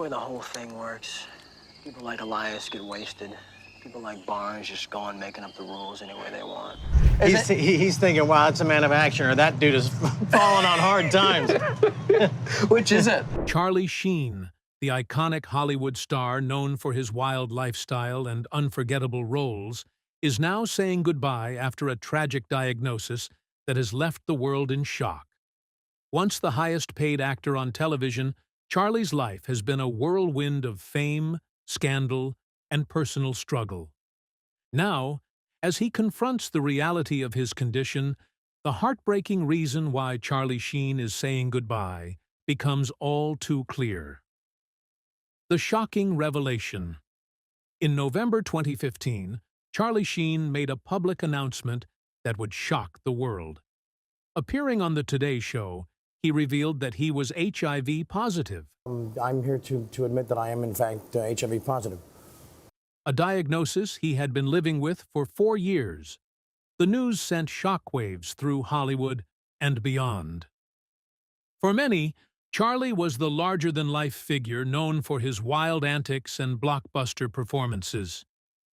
way the whole thing works. People like Elias get wasted. People like Barnes just go on making up the rules any way they want. He's thinking, wow, that's a man of action, or that dude is falling on hard times. Which is it? Charlie Sheen, the iconic Hollywood star known for his wild lifestyle and unforgettable roles, is now saying goodbye after a tragic diagnosis that has left the world in shock. Once the highest-paid actor on television, Charlie's life has been a whirlwind of fame, scandal, and personal struggle. Now, as he confronts the reality of his condition, the heartbreaking reason why Charlie Sheen is saying goodbye becomes all too clear. The shocking revelation. In November 2015, Charlie Sheen made a public announcement that would shock the world. Appearing on The Today Show, he revealed that he was HIV positive. I'm here to admit that I am, in fact, HIV positive. A diagnosis he had been living with for 4 years. The news sent shockwaves through Hollywood and beyond. For many, Charlie was the larger-than-life figure known for his wild antics and blockbuster performances.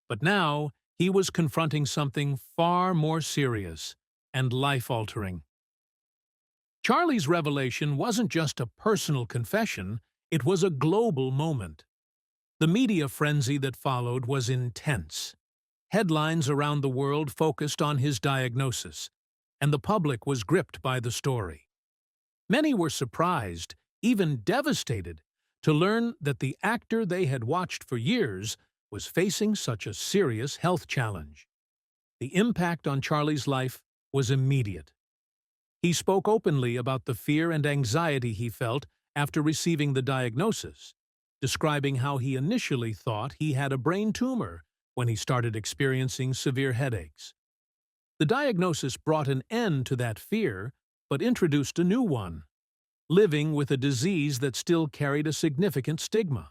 But now, he was confronting something far more serious and life-altering. Charlie's revelation wasn't just a personal confession, it was a global moment. The media frenzy that followed was intense. Headlines around the world focused on his diagnosis, and the public was gripped by the story. Many were surprised, even devastated, to learn that the actor they had watched for years was facing such a serious health challenge. The impact on Charlie's life was immediate. He spoke openly about the fear and anxiety he felt after receiving the diagnosis, describing how he initially thought he had a brain tumor when he started experiencing severe headaches. The diagnosis brought an end to that fear, but introduced a new one, living with a disease that still carried a significant stigma.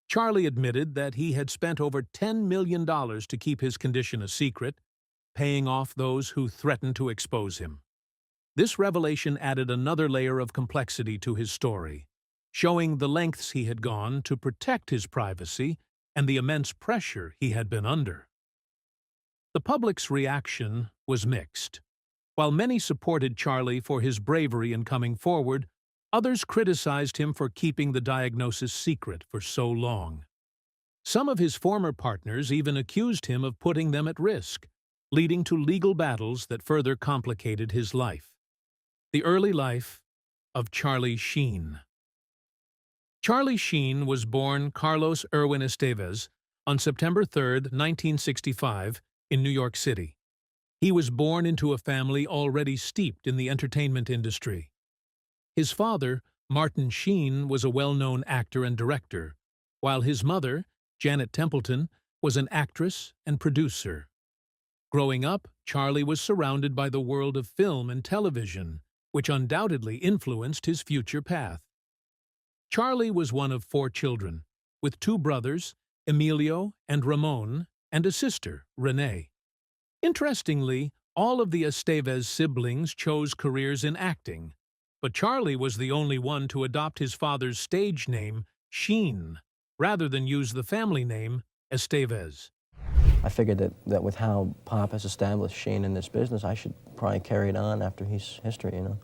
Charlie admitted that he had spent over $10 million to keep his condition a secret, paying off those who threatened to expose him. This revelation added another layer of complexity to his story, showing the lengths he had gone to protect his privacy and the immense pressure he had been under. The public's reaction was mixed. While many supported Charlie for his bravery in coming forward, others criticized him for keeping the diagnosis secret for so long. Some of his former partners even accused him of putting them at risk, leading to legal battles that further complicated his life. The early life of Charlie Sheen. Charlie Sheen was born Carlos Erwin Estevez on September 3, 1965, in New York City. He was born into a family already steeped in the entertainment industry. His father, Martin Sheen, was a well-known actor and director, while his mother, Janet Templeton, was an actress and producer. Growing up, Charlie was surrounded by the world of film and television, which undoubtedly influenced his future path. Charlie was one of 4 children, with 2 brothers, Emilio and Ramon, and a sister, Renee. Interestingly, all of the Estevez siblings chose careers in acting, but Charlie was the only one to adopt his father's stage name, Sheen, rather than use the family name, Estevez. I figured that with how Pop has established Sheen in this business, I should probably carry it on after his history, you know.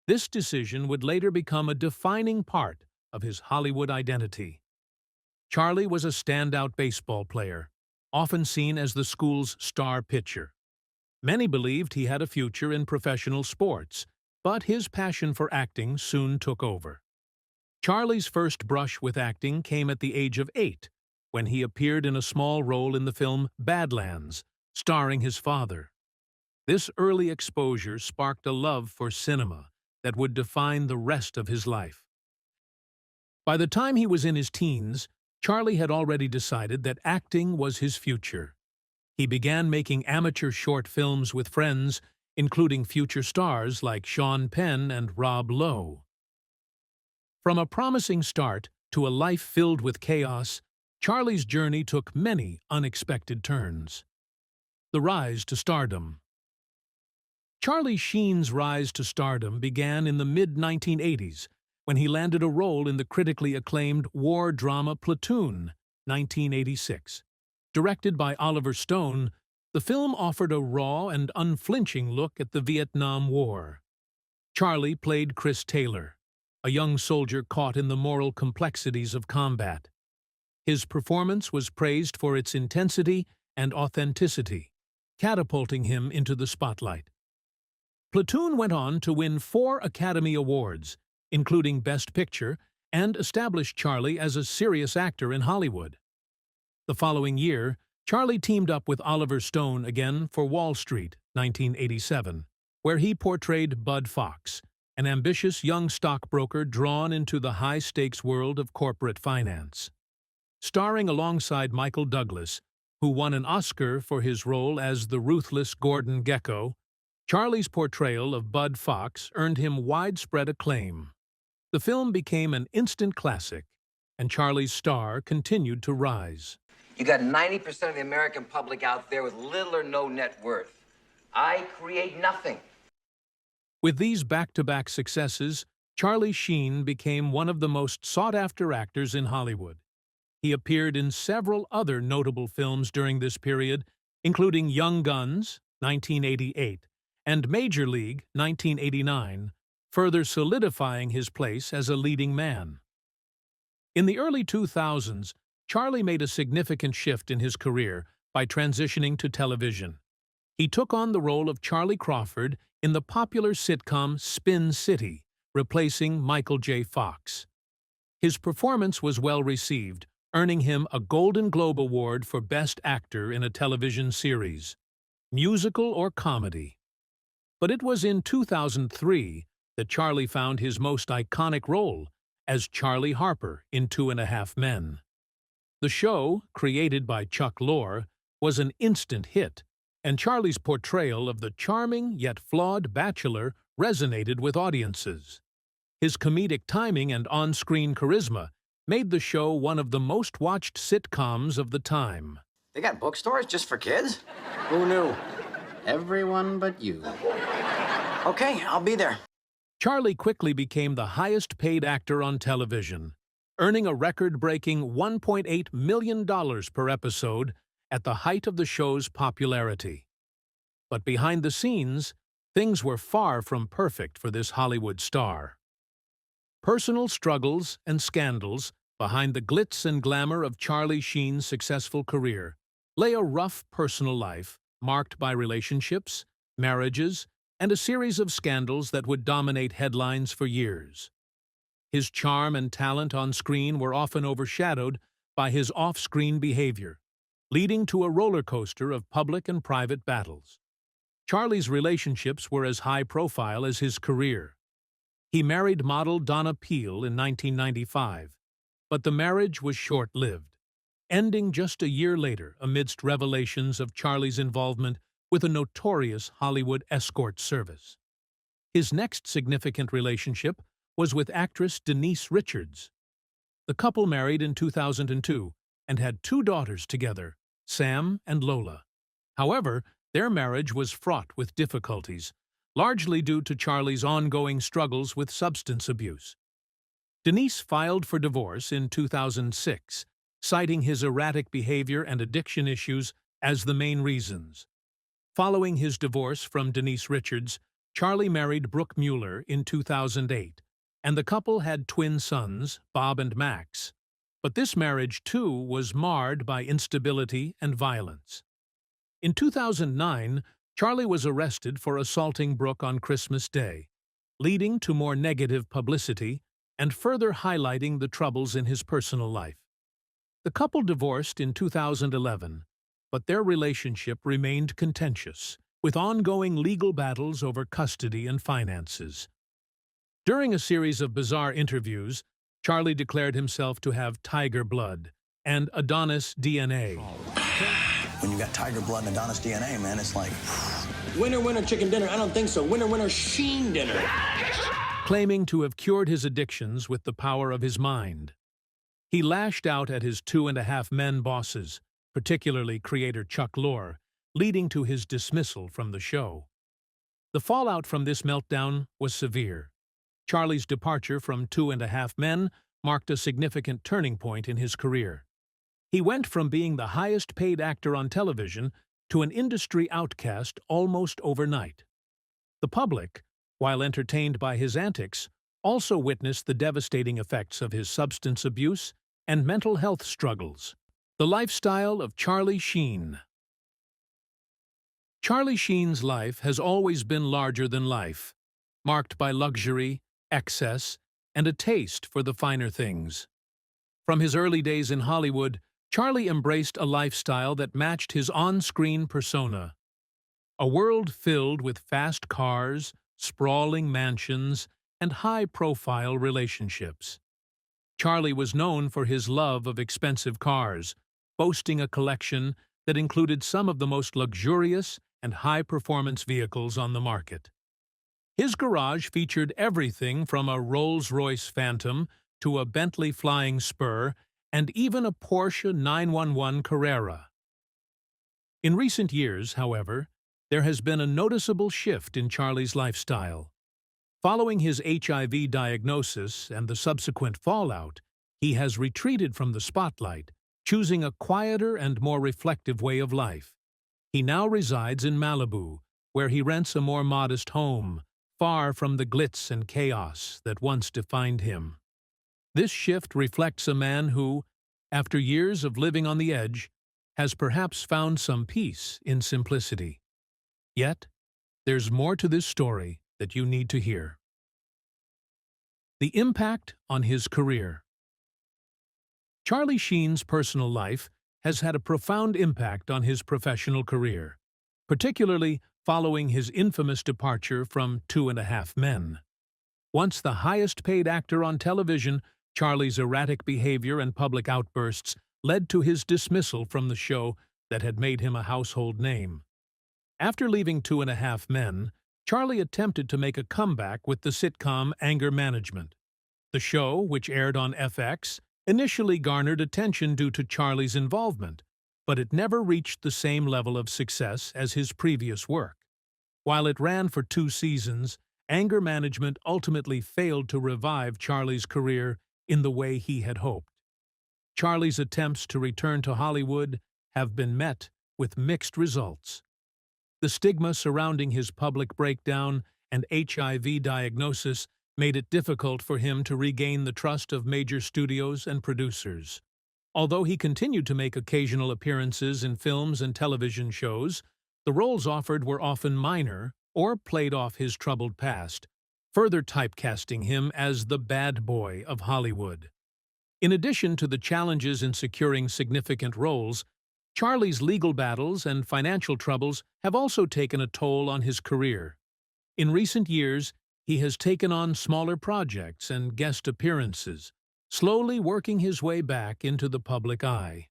This decision would later become a defining part of his Hollywood identity. Charlie was a standout baseball player, often seen as the school's star pitcher. Many believed he had a future in professional sports, but his passion for acting soon took over. Charlie's first brush with acting came at the age of 8, when he appeared in a small role in the film Badlands, starring his father. This early exposure sparked a love for cinema that would define the rest of his life. By the time he was in his teens, Charlie had already decided that acting was his future. He began making amateur short films with friends, including future stars like Sean Penn and Rob Lowe. From a promising start to a life filled with chaos, Charlie's journey took many unexpected turns. The rise to stardom. Charlie Sheen's rise to stardom began in the mid-1980s when he landed a role in the critically acclaimed war drama Platoon, 1986. Directed by Oliver Stone, the film offered a raw and unflinching look at the Vietnam War. Charlie played Chris Taylor, a young soldier caught in the moral complexities of combat. His performance was praised for its intensity and authenticity, catapulting him into the spotlight. Platoon went on to win 4 Academy Awards, including Best Picture, and established Charlie as a serious actor in Hollywood. The following year, Charlie teamed up with Oliver Stone again for Wall Street, 1987, where he portrayed Bud Fox, an ambitious young stockbroker drawn into the high-stakes world of corporate finance. Starring alongside Michael Douglas, who won an Oscar for his role as the ruthless Gordon Gekko, Charlie's portrayal of Bud Fox earned him widespread acclaim. The film became an instant classic, and Charlie's star continued to rise. You got 90% of the American public out there with little or no net worth. I create nothing. With these back-to-back successes, Charlie Sheen became one of the most sought-after actors in Hollywood. He appeared in several other notable films during this period, including Young Guns, 1988, and Major League, 1989, further solidifying his place as a leading man. In the early 2000s, Charlie made a significant shift in his career by transitioning to television. He took on the role of Charlie Crawford in the popular sitcom Spin City, replacing Michael J. Fox. His performance was well received, earning him a Golden Globe Award for Best Actor in a Television Series, musical or comedy. But it was in 2003 that Charlie found his most iconic role as Charlie Harper in 2.5 Men. The show, created by Chuck Lorre, was an instant hit, and Charlie's portrayal of the charming yet flawed bachelor resonated with audiences. His comedic timing and on-screen charisma made the show one of the most-watched sitcoms of the time. They got bookstores just for kids? Who knew? Everyone but you. Okay, I'll be there. Charlie quickly became the highest-paid actor on television, earning a record-breaking $1.8 million per episode at the height of the show's popularity. But behind the scenes, things were far from perfect for this Hollywood star. Personal struggles and scandals behind the glitz and glamour of Charlie Sheen's successful career lay a rough personal life marked by relationships, marriages, and a series of scandals that would dominate headlines for years. His charm and talent on screen were often overshadowed by his off-screen behavior, leading to a roller coaster of public and private battles. Charlie's relationships were as high-profile as his career. He married model Donna Peel in 1995, but the marriage was short-lived, ending just a year later amidst revelations of Charlie's involvement with a notorious Hollywood escort service. His next significant relationship was with actress Denise Richards. The couple married in 2002 and had 2 daughters together, Sam and Lola. However, their marriage was fraught with difficulties, largely due to Charlie's ongoing struggles with substance abuse. Denise filed for divorce in 2006, citing his erratic behavior and addiction issues as the main reasons. Following his divorce from Denise Richards, Charlie married Brooke Mueller in 2008, and the couple had twin sons, Bob and Max. But this marriage, too, was marred by instability and violence. In 2009, Charlie was arrested for assaulting Brooke on Christmas Day, leading to more negative publicity and further highlighting the troubles in his personal life. The couple divorced in 2011, but their relationship remained contentious, with ongoing legal battles over custody and finances. During a series of bizarre interviews, Charlie declared himself to have tiger blood and Adonis DNA. When you got tiger blood and Adonis DNA, man, it's like... Winner, winner, chicken dinner. I don't think so. Winner, winner, Sheen dinner. Claiming to have cured his addictions with the power of his mind. He lashed out at his 2.5 Men bosses, particularly creator Chuck Lorre, leading to his dismissal from the show. The fallout from this meltdown was severe. Charlie's departure from Two and a Half Men marked a significant turning point in his career. He went from being the highest-paid actor on television to an industry outcast almost overnight. The public, while entertained by his antics, also witnessed the devastating effects of his substance abuse and mental health struggles. The lifestyle of Charlie Sheen. Charlie Sheen's life has always been larger than life, marked by luxury, excess, and a taste for the finer things. From his early days in Hollywood, Charlie embraced a lifestyle that matched his on-screen persona. A world filled with fast cars, sprawling mansions, and high-profile relationships. Charlie was known for his love of expensive cars, boasting a collection that included some of the most luxurious and high-performance vehicles on the market. His garage featured everything from a Rolls-Royce Phantom to a Bentley Flying Spur and even a Porsche 911 Carrera. In recent years, however, there has been a noticeable shift in Charlie's lifestyle. Following his HIV diagnosis and the subsequent fallout, he has retreated from the spotlight, choosing a quieter and more reflective way of life. He now resides in Malibu, where he rents a more modest home, far from the glitz and chaos that once defined him. This shift reflects a man who, after years of living on the edge, has perhaps found some peace in simplicity. Yet, there's more to this story that you need to hear. The impact on his career. Charlie Sheen's personal life has had a profound impact on his professional career, particularly following his infamous departure from Two and a Half Men. Once the highest-paid actor on television, Charlie's erratic behavior and public outbursts led to his dismissal from the show that had made him a household name. After leaving Two and a Half Men, Charlie attempted to make a comeback with the sitcom Anger Management. The show, which aired on FX, initially garnered attention due to Charlie's involvement, but it never reached the same level of success as his previous work. While it ran for 2 seasons, Anger Management ultimately failed to revive Charlie's career in the way he had hoped. Charlie's attempts to return to Hollywood have been met with mixed results. The stigma surrounding his public breakdown and HIV diagnosis made it difficult for him to regain the trust of major studios and producers. Although he continued to make occasional appearances in films and television shows, the roles offered were often minor or played off his troubled past, further typecasting him as the bad boy of Hollywood. In addition to the challenges in securing significant roles, Charlie's legal battles and financial troubles have also taken a toll on his career. In recent years, he has taken on smaller projects and guest appearances, slowly working his way back into the public eye.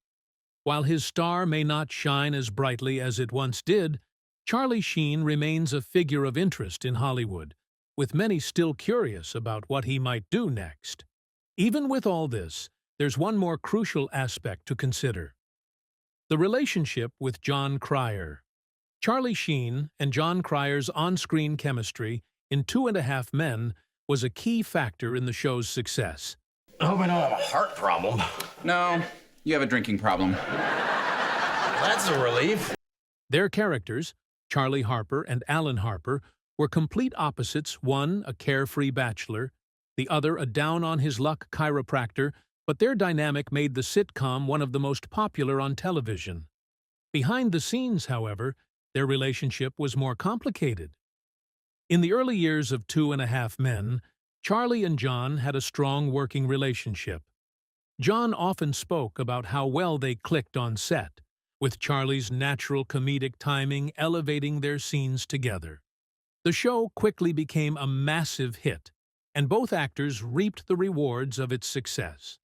While his star may not shine as brightly as it once did, Charlie Sheen remains a figure of interest in Hollywood, with many still curious about what he might do next. Even with all this, there's one more crucial aspect to consider: the relationship with Jon Cryer. Charlie Sheen and Jon Cryer's on-screen chemistry in Two and a Half Men was a key factor in the show's success. I hope I don't have a heart problem. No, you have a drinking problem. That's a relief. Their characters, Charlie Harper and Alan Harper, were complete opposites, one a carefree bachelor, the other a down-on-his-luck chiropractor, but their dynamic made the sitcom one of the most popular on television. Behind the scenes, however, their relationship was more complicated. In the early years of Two and a Half Men, Charlie and Jon had a strong working relationship. Jon often spoke about how well they clicked on set, with Charlie's natural comedic timing elevating their scenes together. The show quickly became a massive hit, and both actors reaped the rewards of its success.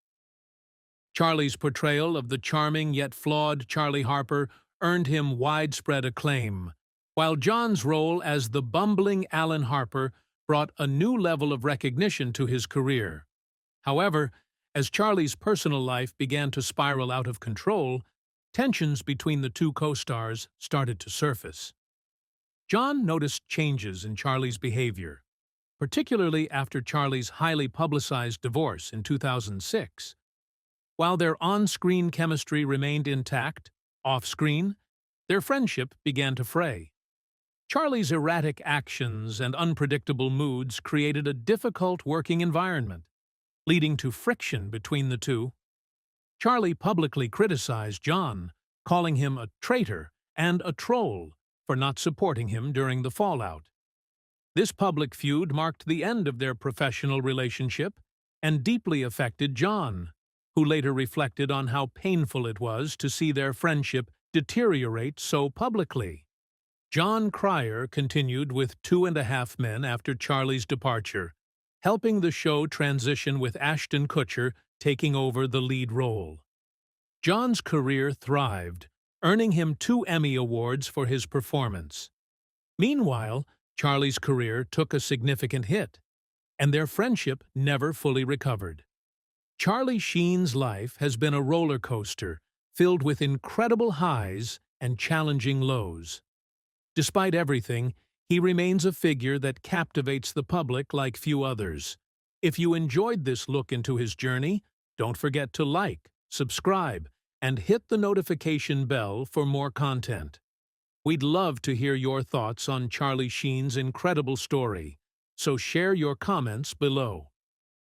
Charlie's portrayal of the charming yet flawed Charlie Harper earned him widespread acclaim, while Jon's role as the bumbling Alan Harper brought a new level of recognition to his career. However, as Charlie's personal life began to spiral out of control, tensions between the two co-stars started to surface. Jon noticed changes in Charlie's behavior, particularly after Charlie's highly publicized divorce in 2006. While their on-screen chemistry remained intact, off-screen, their friendship began to fray. Charlie's erratic actions and unpredictable moods created a difficult working environment, leading to friction between the two. Charlie publicly criticized Jon, calling him a traitor and a troll for not supporting him during the fallout. This public feud marked the end of their professional relationship and deeply affected Jon, who later reflected on how painful it was to see their friendship deteriorate so publicly. Jon Cryer continued with 2.5 Men after Charlie's departure, helping the show transition with Ashton Kutcher taking over the lead role. Jon's career thrived, earning him 2 Emmy Awards for his performance. Meanwhile, Charlie's career took a significant hit, and their friendship never fully recovered. Charlie Sheen's life has been a roller coaster filled with incredible highs and challenging lows. Despite everything, he remains a figure that captivates the public like few others. If you enjoyed this look into his journey, don't forget to like, subscribe, and hit the notification bell for more content. We'd love to hear your thoughts on Charlie Sheen's incredible story, so share your comments below.